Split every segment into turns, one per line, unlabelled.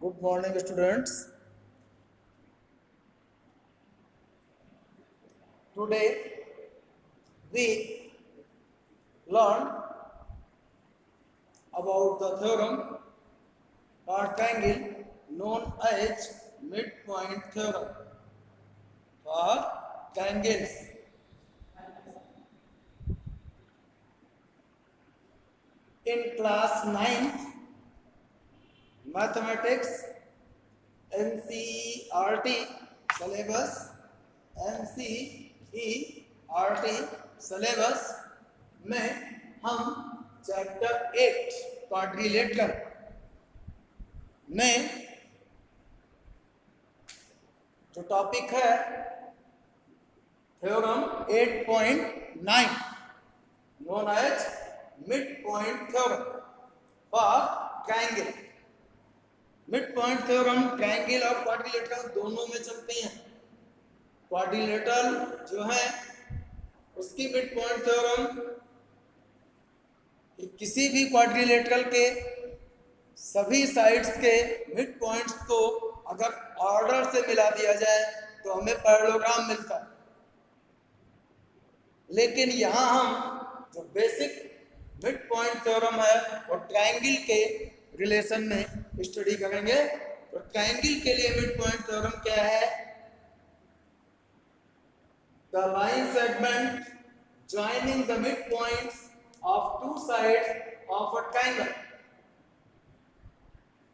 Good morning, students. Today we learn about the theorem rectangle known as midpoint theorem for triangles. In class 9th mathematics NCERT syllabus NCERT syllabus में हम chapter 8 quadrilateral में जो topic है theorem 8.9 known as midpoint theorem for triangle. Mid point theorem triangle और quadrilateral दोनों में चलते हैं। क्वाड्रिलेटरल जो है उसकी मिड पॉइंट थ्योरम किसी भी क्वाड्रिलेटरल के सभी साइड्स के मिड पॉइंट्स को अगर ऑर्डर से मिला दिया जाए तो हमें पैरेललोग्राम मिलता है। लेकिन यहाँ हम जो बेसिक मिड पॉइंट थ्योरम है वो ट्रायंगल के रिलेशन में स्टडी करेंगे। तो ट्रायंगल के लिए मिड पॉइंट थ्योरम क्या है? The line segment joining the mid points of two sides of a triangle.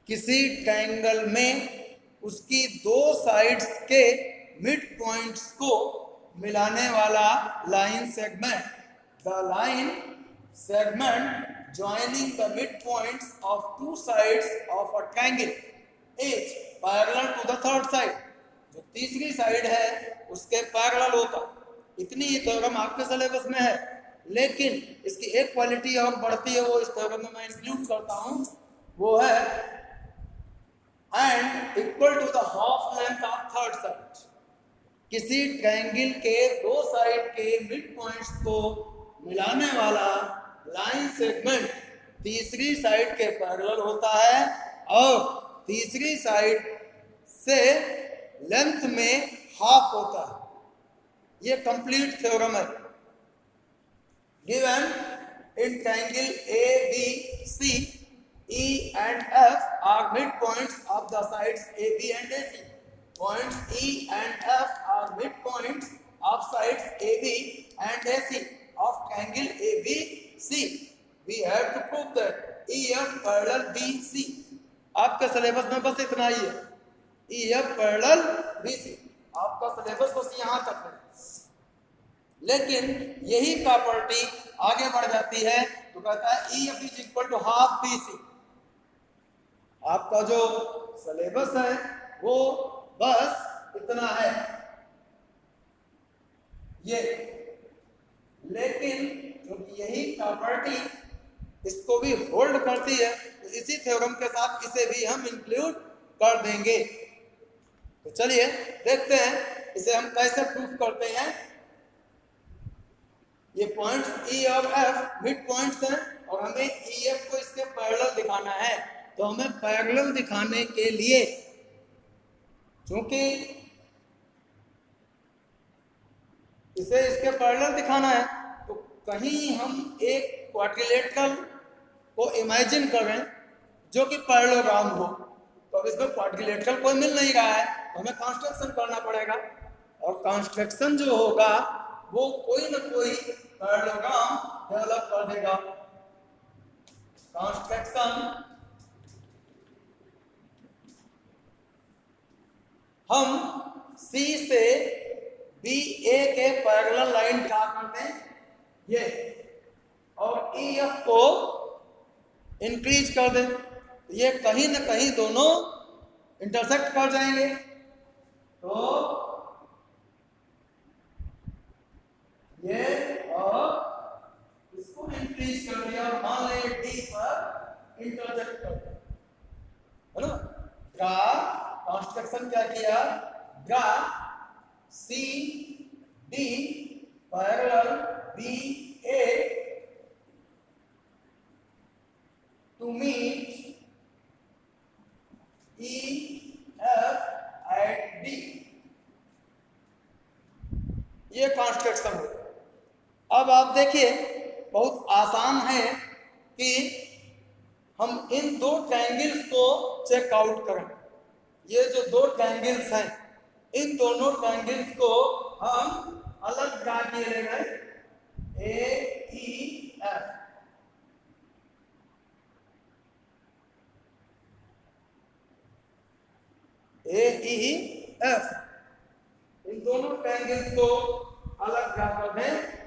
किसी ट्रायंगल में उसकी दो साइड्स के मिड पॉइंट्स को मिलाने वाला line segment. The line segment joining the midpoints of two sides of a triangle is parallel to the third side। जो तीसरी साइड है उसके पैरेलल होता। इतनी ही थ्योरम आपके सिलेबस में है, लेकिन इसकी एक क्वालिटी और बढ़ती है, वो इस थ्योरम में मैं इंक्लूड करता हूं, वो है and equal to the half length of third side. किसी ट्रायंगल के दो साइड के मिड पॉइंट्स को मिलाने वाला लाइन सेगमेंट तीसरी साइड के पैरेलल होता है और तीसरी साइड से लेंथ में हाफ होता है। ये कंप्लीट थ्योरम है। Given in triangle ABC, E and F are midpoints of the sides AB and AC. Points E and F are midpoints of sides AB and AC of triangle ABC. We have to prove that EF parallel BC. आपका syllabus में बस इतना ही है, EF parallel BC। आपका syllabus बस यहाँ तक है। लेकिन यही प्रॉपर्टी आगे बढ़ जाती है तो कहता है EF is equal to half BC। आपका जो सिलेबस है वो बस इतना है ये, लेकिन क्योंकि यही प्रॉपर्टी इसको भी होल्ड करती है तो इसी थ्योरम के साथ इसे भी हम इंक्लूड कर देंगे। तो चलिए देखते हैं इसे हम कैसे प्रूफ करते हैं। ये पॉइंट्स E और F मिड पॉइंट्स हैं और हमें EF को इसके पैरेलल दिखाना है। तो हमें पैरेलल दिखाने के लिए, क्योंकि इसे इसके पैरेलल दिखाना है, तो कहीं हम एक क्वाड्रिलेटरल को इमेजिन करें जो कि पैरेललोग्राम हो। तो अब इसमें क्वाड्रिलेटरल कोई मिल नहीं रहा है तो हमें कंस्ट्रक्शन करना पड़ेगा, और कंस्ट्रक्शन जो होगा वो कोई ना कोई पैरेललोग्राम डेवलप कर देगा। कंस्ट्रक्शन हम C से BA के पैरेलल लाइन ड्रा करते हैं ये, और EF को इंक्रीज कर दें, ये कहीं ना कहीं दोनों इंटरसेक्ट कर जाएंगे। तो ये और इसको इंक्रीज कर दिया और मान लें D पर इंटरसेक्ट कर दिया, है ना। ड्रा कंस्ट्रक्शन क्या किया? Draw CD parallel BA to meet E F at D। ये कंस्ट्रक्शन हो गया। अब आप देखिए बहुत आसान है कि हम इन दो ट्रायंगल्स को चेक आउट करें। ये जो दो ट्रायंगल्स हैं इन दोनों ट्रायंगल्स को हम अलग ड्रा किए गए ए ई एफ। ए ई एफ इन दोनों ट्रायंगल्स को अलग ड्रा कर दें।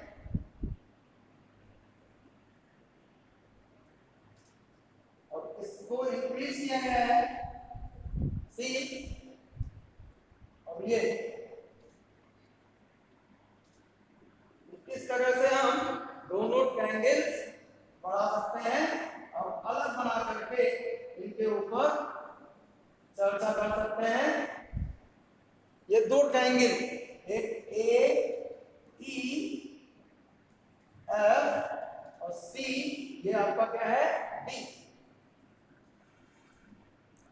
और इसको इंक्रीज किया गया है सी। और ये इस तरह से हम दोनों ट्रायंगल्स बढ़ा सकते हैं और अलग बना करके इनके ऊपर चर्चा कर सकते हैं। ये दो ट्रायंगल एक ए ई एफ और सी, ये आपका क्या है डी।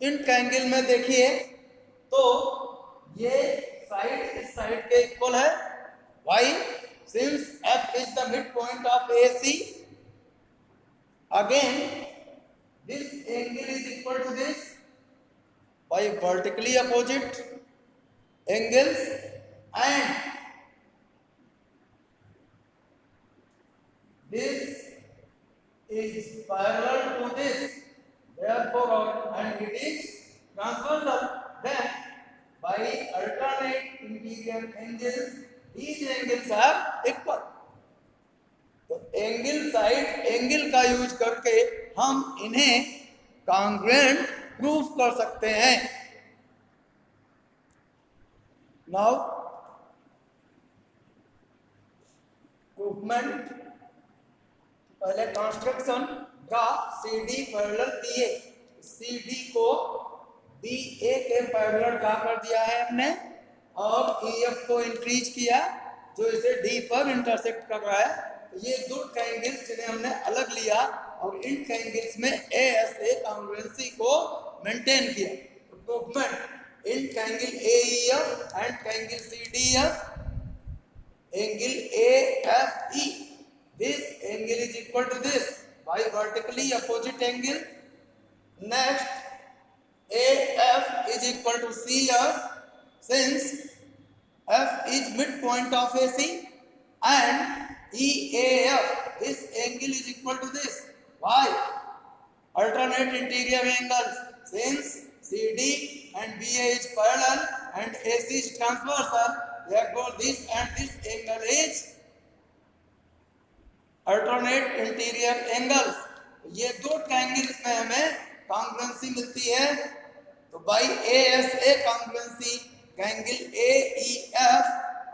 इन ट्रायंगल में देखिए तो ये साइड इस साइड के इक्वल है। Y since F is the midpoint of AC, again this angle is equal to this by vertically opposite angles, and this is parallel to this, therefore and it is transversal. Then by alternate interior angles these angles are equal। तो angle side angle का use करके हम इन्हें congruent proof कर सकते हैं। Now प्रूफमेंट, पहले construction का सी डी पैरेलल दिए, सी डी को बी ए के पैरेलल ड्रा कर दिया है हमने और ई एफ को इंक्रीज किया जो इसे डी पर इंटरसेक्ट कर रहा है। तो ये दो ट्रायंगल्स जिन्हें हमने अलग लिया और इन ट्रायंगल्स में ए एस ए कॉन्ग्रुएंसी को मेंटेन किया। तो प्रूफमेंट in triangle A E F and triangle C D F, angle A F E, this angle is equal to this by vertically opposite angle. Next A F is equal to C F since F is midpoint of AC and EAF, this angle is equal to this. Why? Alternate interior angles. Since CD and BA is parallel and AC is transversal, therefore this and this angle is alternate interior angles। ये दो triangles में हमें congruency मिलती है। तो by ASA congruency triangle AEF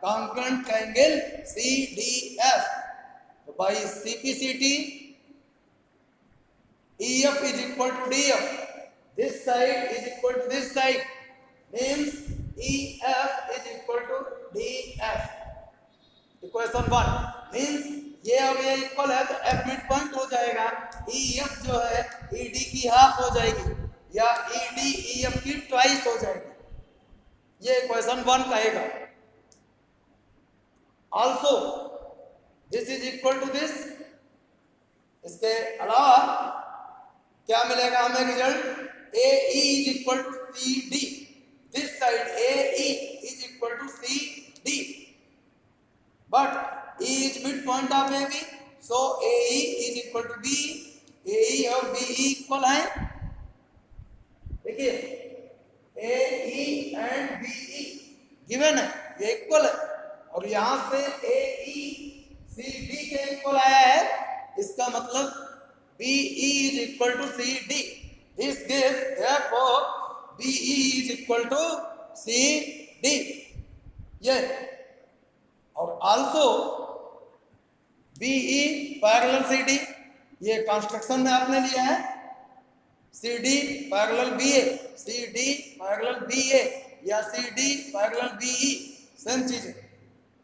congruent triangle CDF। तो by CPCT EF is equal to DF, this side is equal to this side, means EF is equal to DF। Equation 1 means ये और ये equal है तो F mid point हो जाएगा, EF जो है ED की हाफ हो जाएगी या ED EF की ट्वाइस हो जाएगी। ये इक्वेशन 1 कहेगा। Also this is equal to this. इसके अलावा क्या मिलेगा हमें result? A E is equal to C D, this side A E is equal to C D, but E is mid point of A B, so A E is equal to B. A E और B E equal है। देखिए A E and B E given है, ये equal है और यहां से ए ई C D के इक्वल आया है, इसका मतलब B E is equal to C D. This gives therefore B E is equal to C D. ये और also B E parallel C D, ये कंस्ट्रक्शन में आपने लिया है। C D parallel B A, C D parallel B A या C D parallel B E, same चीज है।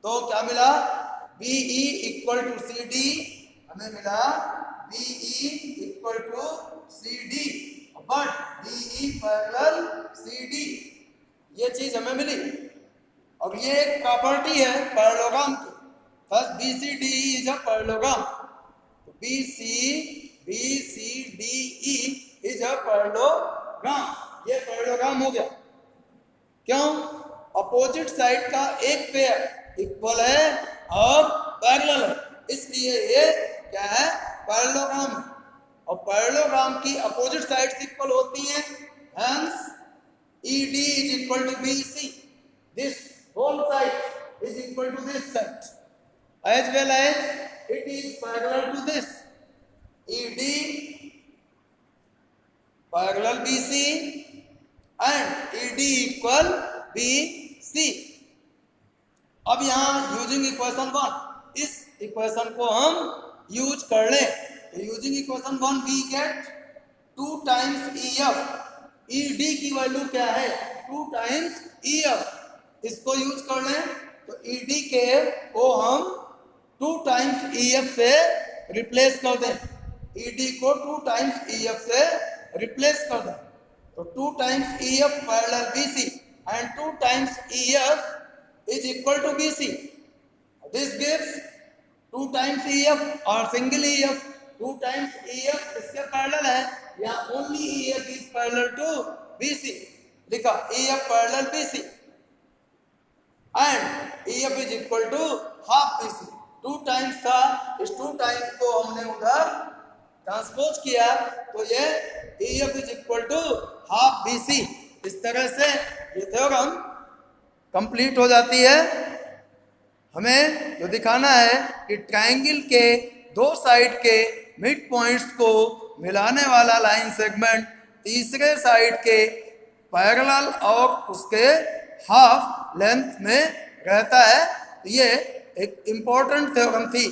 तो क्या मिला? B E equal to C D, हमें मिला B E equal to C D. But DE parallel CD, ये चीज हमें मिली। और ये एक प्रॉपर्टी है पैरेललोग्राम की। First BCDE is a parallelogram, तो BCDE इज अ पैरेललोग्राम, ये पैरेललोग्राम हो गया। क्यों? अपोजिट साइड का एक पेयर इक्वल है और पैरेलल है, इसलिए ये क्या है? पैरेललोग्राम है। और पैरेललोग्राम की अपोजिट साइड्स इक्वल होती हैं, hence ED is equal to BC. This whole side is equal to this side, as well as it is parallel to this. ED parallel BC and ED equal BC. अब यहाँ using equation 1, इस equation को हम use कर लें, तो using equation 1 we get 2 times EF। ED की value क्या है? 2 टाइम्स EF, इसको यूज कर लें तो ED के को हम 2 टाइम्स EF से रिप्लेस कर दें। ED को 2 टाइम्स EF से रिप्लेस कर दें, तो 2 times EF parallel BC and 2 times EF is equal to BC. This gives 2 times EF or single EF, 2 times EF इसके पैरेलल है, या only EF is parallel to BC, लिखा EF parallel BC and EF is equal to half BC। 2 times था, इस 2 times को हमने उधर transpose किया, तो ये EF is equal to half BC। इस तरह से ये थ्योरम कंप्लीट हो जाती है। हमें जो दिखाना है कि ट्रायंगल के दो साइड के मिड पॉइंट्स को मिलाने वाला लाइन सेगमेंट तीसरे साइड के पैरेलल और उसके हाफ लेंथ में रहता है। ये एक इम्पोर्टेंट थ्योरम थी।